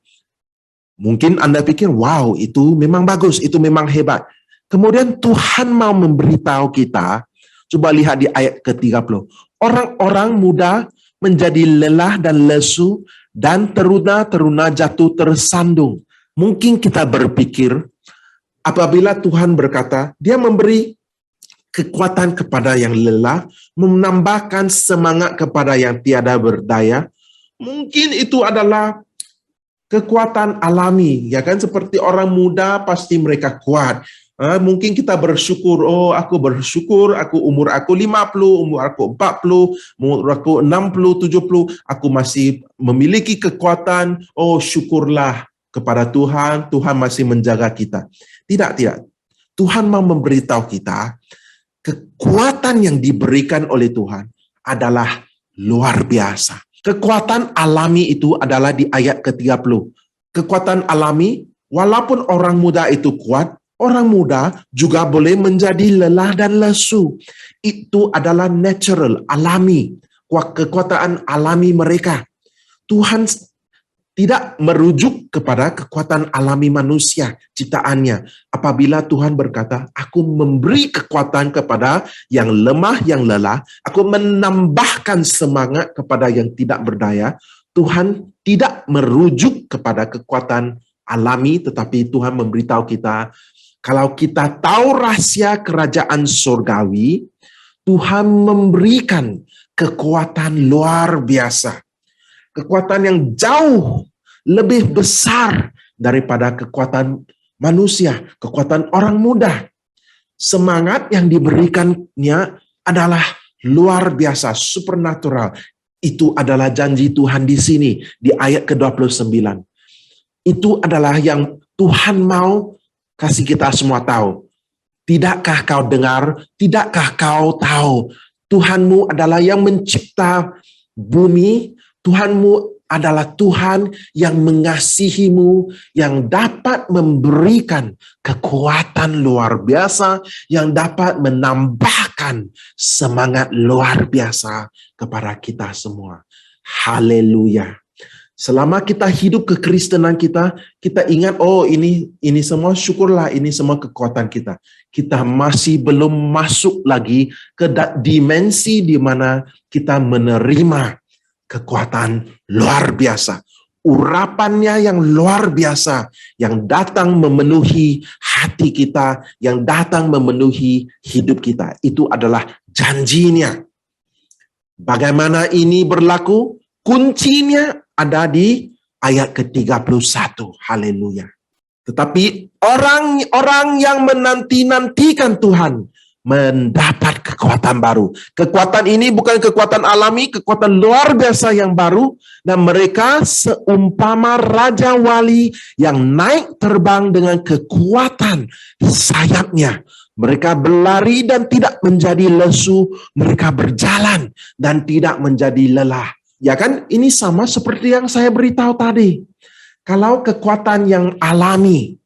Mungkin Anda pikir, wow, itu memang bagus, itu memang hebat. Kemudian Tuhan mau memberitahu kita, coba lihat di ayat ke-30. Orang-orang muda menjadi lelah dan lesu, dan teruna-teruna jatuh tersandung. Mungkin kita berpikir, apabila Tuhan berkata, dia memberi kekuatan kepada yang lelah, menambahkan semangat kepada yang tiada berdaya, mungkin itu adalah kekuatan alami, ya kan? Seperti orang muda pasti mereka kuat. Mungkin kita bersyukur, aku bersyukur, umur aku 50, umur aku 40, umur aku 60, 70, aku masih memiliki kekuatan, syukurlah kepada Tuhan, Tuhan masih menjaga kita. Tidak. Tuhan mau memberitahu kita, kekuatan yang diberikan oleh Tuhan adalah luar biasa. Kekuatan alami itu adalah di ayat ke-30. Kekuatan alami, walaupun orang muda itu kuat, orang muda juga boleh menjadi lelah dan lesu. Itu adalah natural, alami, kekuatan alami mereka. Tuhan tidak merujuk kepada kekuatan alami manusia, ciptaannya. Apabila Tuhan berkata, aku memberi kekuatan kepada yang lemah, yang lelah, aku menambahkan semangat kepada yang tidak berdaya, Tuhan tidak merujuk kepada kekuatan alami, tetapi Tuhan memberitahu kita, kalau kita tahu rahasia kerajaan surgawi, Tuhan memberikan kekuatan luar biasa. Kekuatan yang jauh lebih besar daripada kekuatan manusia, kekuatan orang muda. Semangat yang diberikannya adalah luar biasa, supernatural. Itu adalah janji Tuhan di sini, di ayat ke-29. Itu adalah yang Tuhan mau kasih kita semua tahu. Tidakkah kau dengar? Tidakkah kau tahu? Tuhanmu adalah yang mencipta bumi. Tuhanmu adalah Tuhan yang mengasihimu, yang dapat memberikan kekuatan luar biasa, yang dapat menambahkan semangat luar biasa kepada kita semua. Haleluya. Selama kita hidup kekristenan kita ingat, oh ini semua, syukurlah, ini semua kekuatan kita. Kita masih belum masuk lagi ke dimensi di mana kita menerima kekuatan luar biasa. Urapannya yang luar biasa, yang datang memenuhi hati kita, yang datang memenuhi hidup kita. Itu adalah janjinya. Bagaimana ini berlaku? Kuncinya ada di ayat ke-31. Haleluya. Tetapi orang-orang yang menanti-nantikan Tuhan mendapat kekuatan baru. Kekuatan ini bukan kekuatan alami, kekuatan luar biasa yang baru. Dan mereka seumpama raja wali yang naik terbang dengan kekuatan sayapnya. Mereka berlari dan tidak menjadi lesu. Mereka berjalan dan tidak menjadi lelah. Ya kan, ini sama seperti yang saya beritahu tadi. Kalau kekuatan yang alami,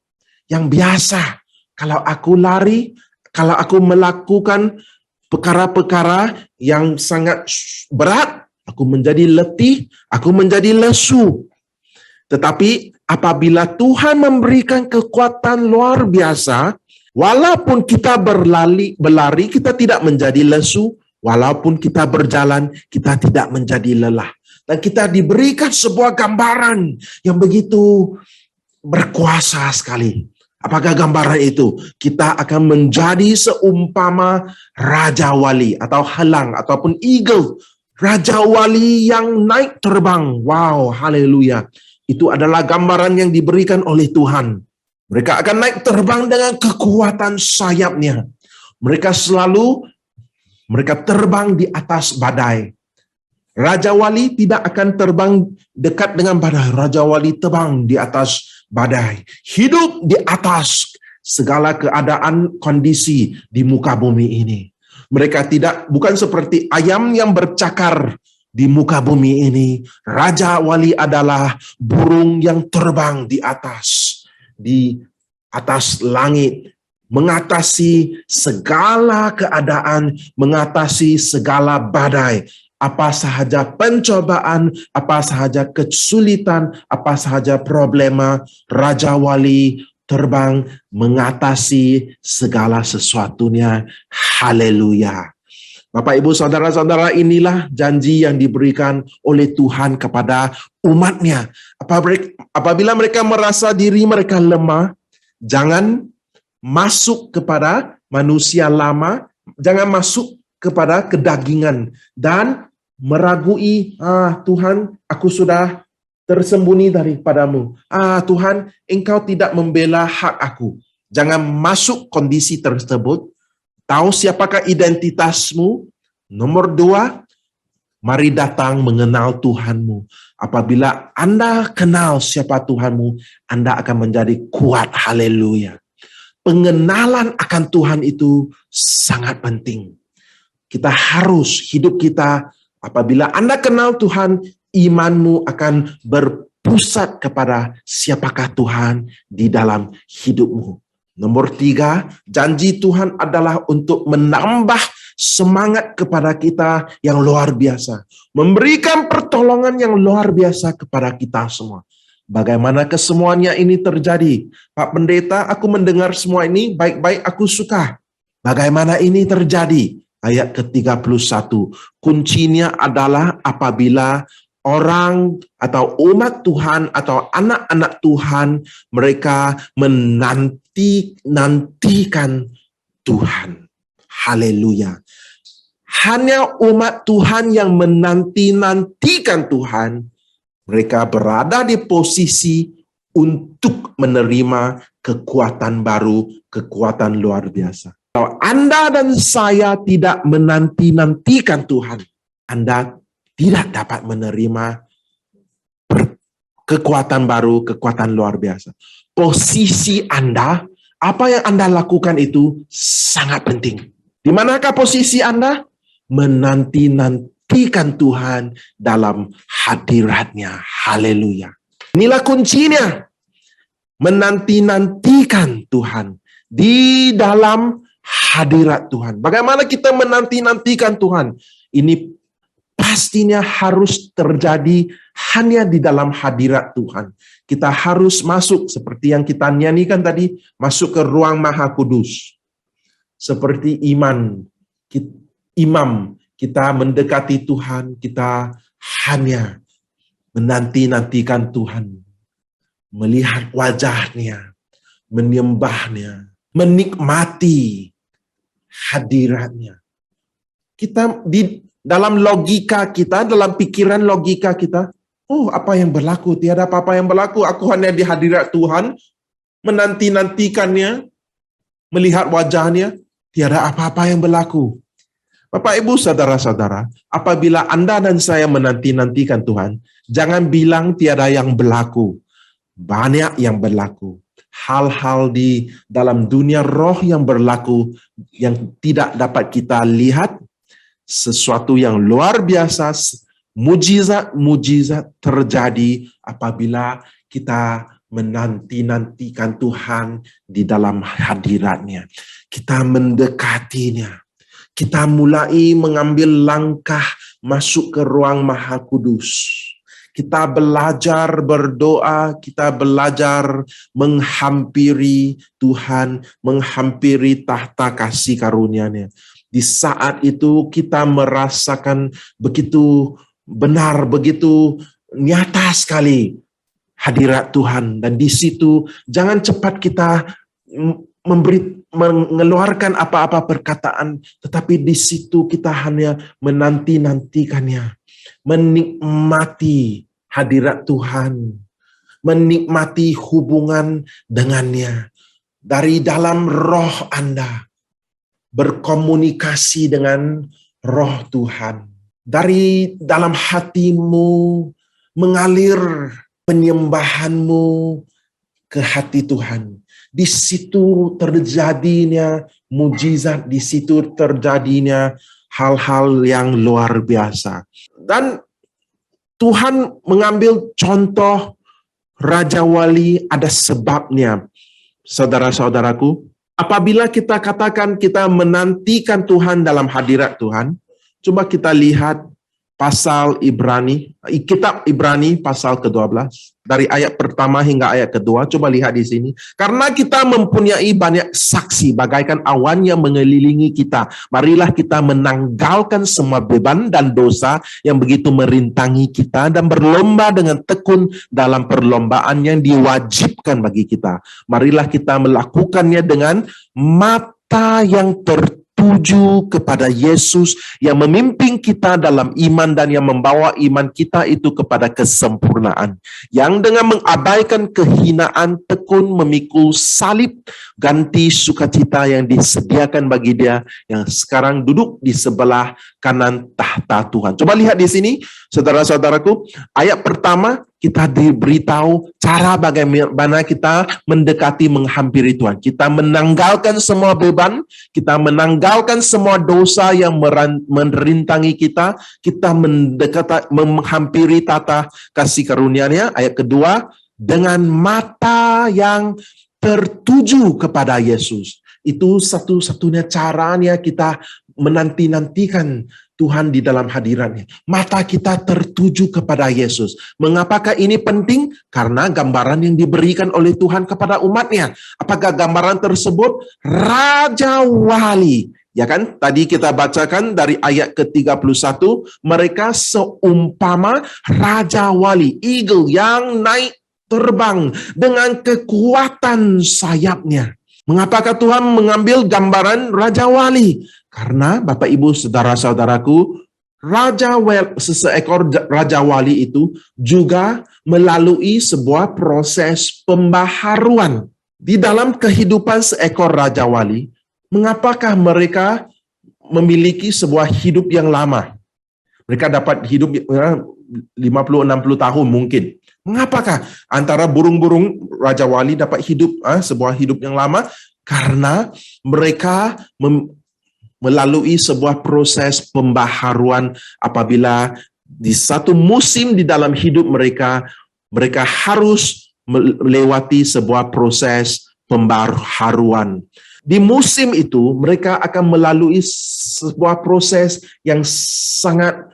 yang biasa, kalau aku lari, kalau aku melakukan perkara-perkara yang sangat berat, aku menjadi letih, aku menjadi lesu. Tetapi apabila Tuhan memberikan kekuatan luar biasa, walaupun kita berlari, kita tidak menjadi lesu. Walaupun kita berjalan, kita tidak menjadi lelah. Dan kita diberikan sebuah gambaran yang begitu berkuasa sekali. Apakah gambaran itu? Kita akan menjadi seumpama Raja Wali atau helang ataupun eagle. Raja Wali yang naik terbang. Wow, haleluya. Itu adalah gambaran yang diberikan oleh Tuhan. Mereka akan naik terbang dengan kekuatan sayapnya. Mereka terbang di atas badai. Raja Wali tidak akan terbang dekat dengan badai. Raja Wali terbang di atas badai. Hidup di atas segala keadaan kondisi di muka bumi ini. Mereka bukan seperti ayam yang bercakar di muka bumi ini. Raja Wali adalah burung yang terbang di atas langit, mengatasi segala keadaan, mengatasi segala badai, apa sahaja pencobaan, apa sahaja kesulitan, apa sahaja problema, Raja Wali terbang mengatasi segala sesuatunya. Haleluya. Bapak, Ibu, Saudara-saudara, inilah janji yang diberikan oleh Tuhan kepada umatnya. Apabila mereka merasa diri mereka lemah, jangan masuk kepada manusia lama, jangan masuk kepada kedagingan dan meragui, Tuhan, aku sudah tersembunyi daripadamu. Tuhan, Engkau tidak membela hak aku. Jangan masuk kondisi tersebut. Tahu siapakah identitasmu? Nomor 2, mari datang mengenal Tuhanmu. Apabila Anda kenal siapa Tuhanmu, Anda akan menjadi kuat. Haleluya. Pengenalan akan Tuhan itu sangat penting. Kita harus, hidup kita, apabila Anda kenal Tuhan, imanmu akan berpusat kepada siapakah Tuhan di dalam hidupmu. Nomor 3, janji Tuhan adalah untuk menambah semangat kepada kita yang luar biasa. Memberikan pertolongan yang luar biasa kepada kita semua. Bagaimana kesemuanya ini terjadi? Pak Pendeta, aku mendengar semua ini baik-baik, aku suka. Bagaimana ini terjadi? Ayat ke-31. Kuncinya adalah apabila orang atau umat Tuhan atau anak-anak Tuhan, mereka menantikan Tuhan. Haleluya. Hanya umat Tuhan yang menantikan Tuhan, mereka berada di posisi untuk menerima kekuatan baru, kekuatan luar biasa. Kalau Anda dan saya tidak menanti-nantikan Tuhan, Anda tidak dapat menerima kekuatan baru, kekuatan luar biasa. Posisi Anda, apa yang Anda lakukan itu sangat penting. Di manakah posisi Anda? Menanti-nantikan Tuhan dalam hadiratnya. Haleluya. Inilah kuncinya. Menanti-nantikan Tuhan di dalam hadirat Tuhan. Bagaimana kita menanti-nantikan Tuhan? Ini pastinya harus terjadi hanya di dalam hadirat Tuhan. Kita harus masuk seperti yang kita nyanyikan tadi, masuk ke ruang Maha Kudus. Seperti imam, kita mendekati Tuhan, kita hanya menanti-nantikan Tuhan. Melihat wajahnya, menyembahnya, menikmati hadiratnya. Kita di dalam logika kita, dalam pikiran logika kita, oh apa yang berlaku? Tiada apa-apa yang berlaku. Aku hanya di hadirat Tuhan, menanti-nantikannya, melihat wajahnya, tiada apa-apa yang berlaku. Bapak, Ibu, saudara-saudara, apabila Anda dan saya menanti-nantikan Tuhan, jangan bilang tiada yang berlaku. Banyak yang berlaku. Hal-hal di dalam dunia roh yang berlaku yang tidak dapat kita lihat, sesuatu yang luar biasa, mujizat terjadi apabila kita menanti-nantikan Tuhan di dalam hadiratnya. Kita mendekatinya. Kita mulai mengambil langkah masuk ke ruang Maha Kudus. Kita belajar berdoa, kita belajar menghampiri Tuhan, menghampiri tahta kasih karunia-Nya. Di saat itu kita merasakan begitu benar, begitu nyata sekali hadirat Tuhan. Dan di situ jangan cepat kita mengeluarkan apa-apa perkataan, tetapi di situ kita hanya menanti-nantikannya, menikmati hadirat Tuhan, menikmati hubungan dengannya. Dari dalam roh Anda, berkomunikasi dengan roh Tuhan. Dari dalam hatimu, mengalir penyembahanmu ke hati Tuhan. Di situ terjadinya mujizat, di situ terjadinya hal-hal yang luar biasa. Dan Tuhan mengambil contoh Raja Wali ada sebabnya. Saudara-saudaraku, apabila kita katakan kita menantikan Tuhan dalam hadirat Tuhan, coba kita lihat pasal Ibrani, kitab Ibrani pasal ke-12, dari ayat pertama hingga ayat kedua, coba lihat di sini. Karena kita mempunyai banyak saksi bagaikan awan yang mengelilingi kita, marilah kita menanggalkan semua beban dan dosa yang begitu merintangi kita dan berlomba dengan tekun dalam perlombaan yang diwajibkan bagi kita. Marilah kita melakukannya dengan mata yang tertuju kepada Yesus yang memimpin kita dalam iman dan yang membawa iman kita itu kepada kesempurnaan. Yang dengan mengabaikan kehinaan tekun memikul salib, ganti sukacita yang disediakan bagi Dia yang sekarang duduk di sebelah kanan tahta Tuhan. Coba lihat di sini, saudara-saudaraku, ayat pertama kita diberitahu cara bagaimana kita mendekati, menghampiri Tuhan. Kita menanggalkan semua beban, kita menanggalkan semua dosa yang merintangi kita, kita menghampiri tata kasih karunia-Nya. Ayat kedua, dengan mata yang tertuju kepada Yesus. Itu satu-satunya caranya kita menanti-nantikan Tuhan di dalam hadiratnya. Mata kita tertuju kepada Yesus. Mengapakah ini penting? Karena gambaran yang diberikan oleh Tuhan kepada umatnya. Apakah gambaran tersebut? Raja Wali. Ya kan? Tadi kita bacakan dari ayat ke-31. Mereka seumpama Raja Wali. Eagle yang naik terbang dengan kekuatan sayapnya. Mengapakah Tuhan mengambil gambaran Raja Wali? Karena Bapak Ibu saudara-saudaraku, seekor Raja Wali itu juga melalui sebuah proses pembaharuan. Di dalam kehidupan seekor Raja Wali, mengapakah mereka memiliki sebuah hidup yang lama? Mereka dapat hidup 50-60 tahun mungkin. Mengapakah antara burung-burung Raja Wali dapat hidup sebuah hidup yang lama? Karena mereka melalui sebuah proses pembaharuan apabila di satu musim di dalam hidup mereka harus melewati sebuah proses pembaharuan. Di musim itu mereka akan melalui sebuah proses yang sangat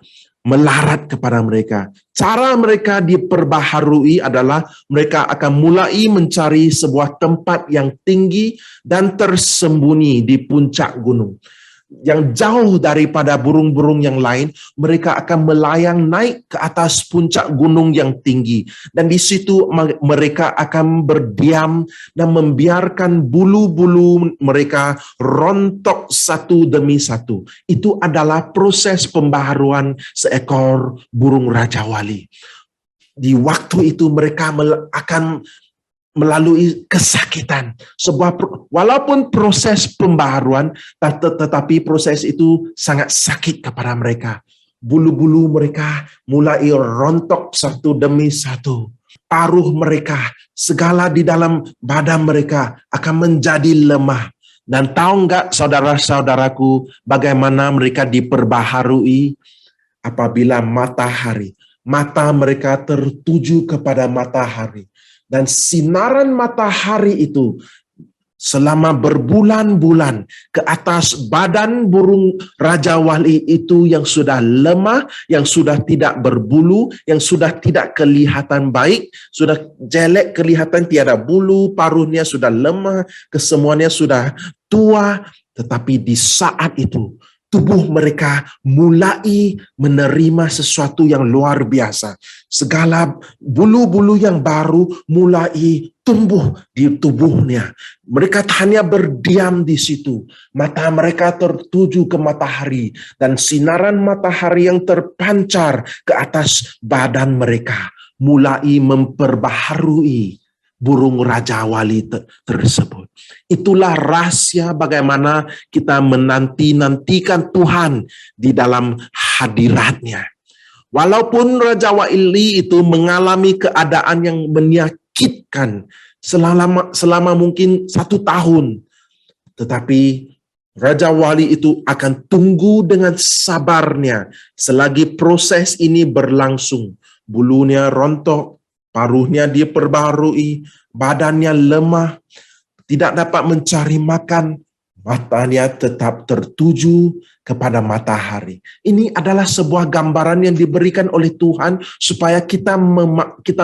melarat kepada mereka. Cara mereka diperbaharui adalah mereka akan mulai mencari sebuah tempat yang tinggi dan tersembunyi di puncak gunung. Yang jauh daripada burung-burung yang lain, mereka akan melayang naik ke atas puncak gunung yang tinggi. Dan di situ mereka akan berdiam dan membiarkan bulu-bulu mereka rontok satu demi satu. Itu adalah proses pembaharuan seekor burung Raja Wali. Di waktu itu mereka akan melalui kesakitan. Walaupun proses pembaharuan, tetapi proses itu sangat sakit kepada mereka. Bulu-bulu mereka mulai rontok satu demi satu. Paruh mereka, segala di dalam badan mereka akan menjadi lemah. Dan tahu enggak saudara-saudaraku, bagaimana mereka diperbaharui apabila mata mereka tertuju kepada matahari. Dan sinaran matahari itu selama berbulan-bulan ke atas badan burung Raja Wali itu yang sudah lemah, yang sudah tidak berbulu, yang sudah tidak kelihatan baik, sudah jelek kelihatan, tiada bulu, paruhnya sudah lemah, kesemuanya sudah tua. Tetapi di saat itu tubuh mereka mulai menerima sesuatu yang luar biasa. Segala bulu-bulu yang baru mulai tumbuh di tubuhnya. Mereka hanya berdiam di situ. Mata mereka tertuju ke matahari. Dan sinaran matahari yang terpancar ke atas badan mereka mulai memperbaharui burung Raja Wali tersebut. Itulah rahasia bagaimana kita menanti-nantikan Tuhan di dalam hadiratnya. Walaupun Raja Wali itu mengalami keadaan yang menyakitkan selama mungkin 1 tahun, tetapi Raja Wali itu akan tunggu dengan sabarnya selagi proses ini berlangsung. Bulunya rontok, paruhnya diperbaharui, badannya lemah, tidak dapat mencari makan, matanya tetap tertuju kepada matahari. Ini adalah sebuah gambaran yang diberikan oleh Tuhan supaya kita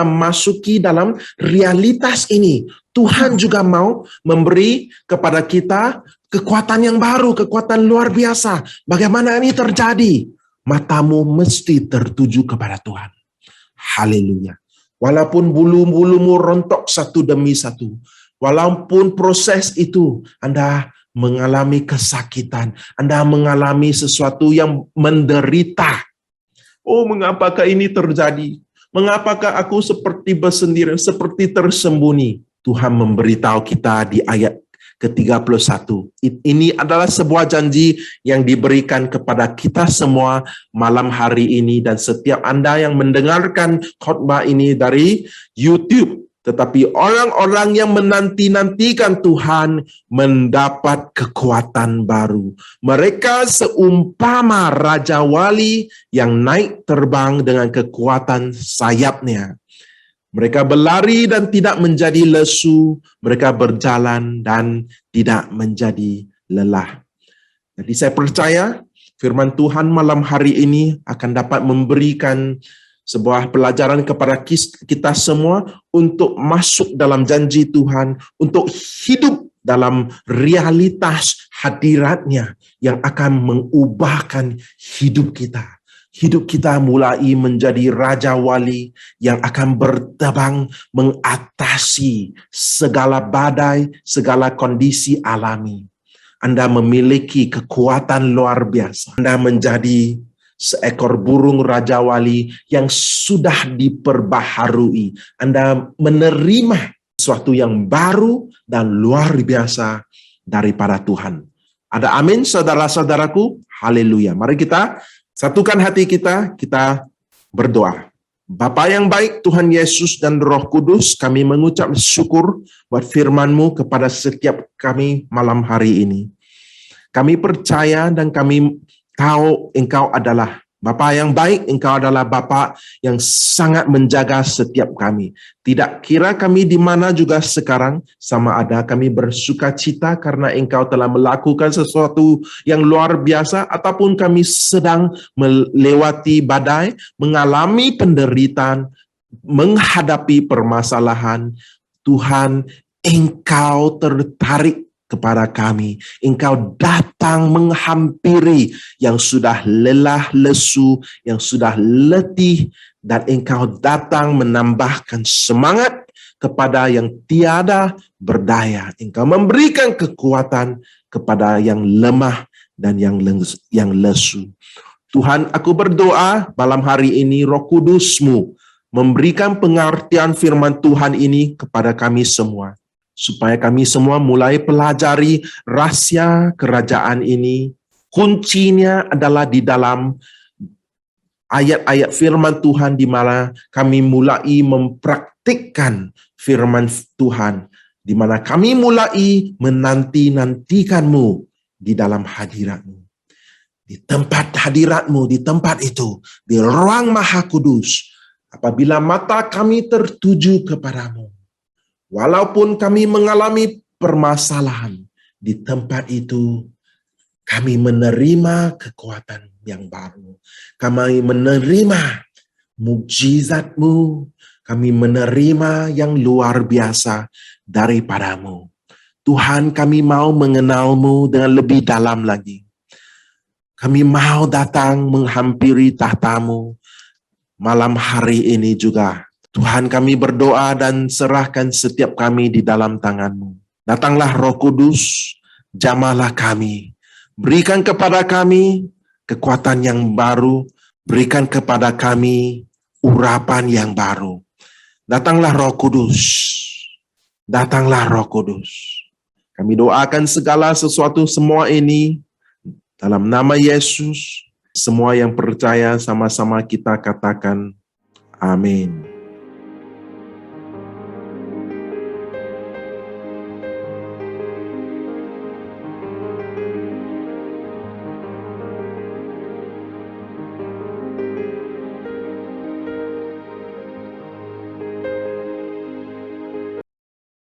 masuki dalam realitas ini. Tuhan juga mau memberi kepada kita kekuatan yang baru, kekuatan luar biasa. Bagaimana ini terjadi? Matamu mesti tertuju kepada Tuhan. Haleluya. Walaupun bulu-bulumu rontok satu demi satu, walaupun proses itu Anda mengalami kesakitan, Anda mengalami sesuatu yang menderita. Oh, mengapakah ini terjadi? Mengapakah aku seperti bersendirian, seperti tersembunyi? Tuhan memberitahu kita di ayat ke-31. Ini adalah sebuah janji yang diberikan kepada kita semua malam hari ini dan setiap Anda yang mendengarkan khotbah ini dari YouTube. Tetapi orang-orang yang menanti-nantikan Tuhan mendapat kekuatan baru. Mereka seumpama Raja Wali yang naik terbang dengan kekuatan sayapnya. Mereka berlari dan tidak menjadi lesu, mereka berjalan dan tidak menjadi lelah. Jadi saya percaya firman Tuhan malam hari ini akan dapat memberikan sebuah pelajaran kepada kita semua untuk masuk dalam janji Tuhan, untuk hidup dalam realitas hadiratnya yang akan mengubahkan hidup kita. Hidup kita mulai menjadi Raja Wali yang akan berterbang mengatasi segala badai, segala kondisi alami. Anda memiliki kekuatan luar biasa. Anda menjadi seekor burung Raja Wali yang sudah diperbaharui. Anda menerima sesuatu yang baru dan luar biasa daripada Tuhan. Ada amin, saudara-saudaraku? Haleluya. Mari kita satukan hati kita berdoa. Bapa yang baik, Tuhan Yesus dan Roh Kudus, kami mengucap syukur buat firman-Mu kepada setiap kami malam hari ini. Kami percaya dan kami tahu Engkau adalah Bapa yang baik, Engkau adalah Bapa yang sangat menjaga setiap kami. Tidak kira kami di mana juga sekarang, sama ada kami bersuka cita karena Engkau telah melakukan sesuatu yang luar biasa, ataupun kami sedang melewati badai, mengalami penderitaan, menghadapi permasalahan. Tuhan, Engkau tertarik kepada kami. Engkau datang menghampiri yang sudah lelah lesu, yang sudah letih, dan Engkau datang menambahkan semangat kepada yang tiada berdaya. Engkau memberikan kekuatan kepada yang lemah dan yang lesu. Tuhan, aku berdoa malam hari ini Roh Kudus-Mu memberikan pengertian firman Tuhan ini kepada kami semua, supaya kami semua mulai pelajari rahasia kerajaan ini. Kuncinya adalah di dalam ayat-ayat firman Tuhan, di mana kami mulai mempraktikkan firman Tuhan, di mana kami mulai menanti-nantikan-Mu di dalam hadirat-Mu. Di tempat hadirat-Mu, di tempat itu, di ruang Maha Kudus, apabila mata kami tertuju kepadamu, walaupun kami mengalami permasalahan, di tempat itu kami menerima kekuatan yang baru. Kami menerima mukjizat-Mu. Kami menerima yang luar biasa daripada-Mu. Tuhan, kami mau mengenal-Mu dengan lebih dalam lagi. Kami mau datang menghampiri tahta-Mu malam hari ini juga. Tuhan, kami berdoa dan serahkan setiap kami di dalam tangan-Mu. Datanglah Roh Kudus, jamahlah kami. Berikan kepada kami kekuatan yang baru. Berikan kepada kami urapan yang baru. Datanglah Roh Kudus. Datanglah Roh Kudus. Kami doakan segala sesuatu semua ini dalam nama Yesus. Semua yang percaya sama-sama kita katakan amin.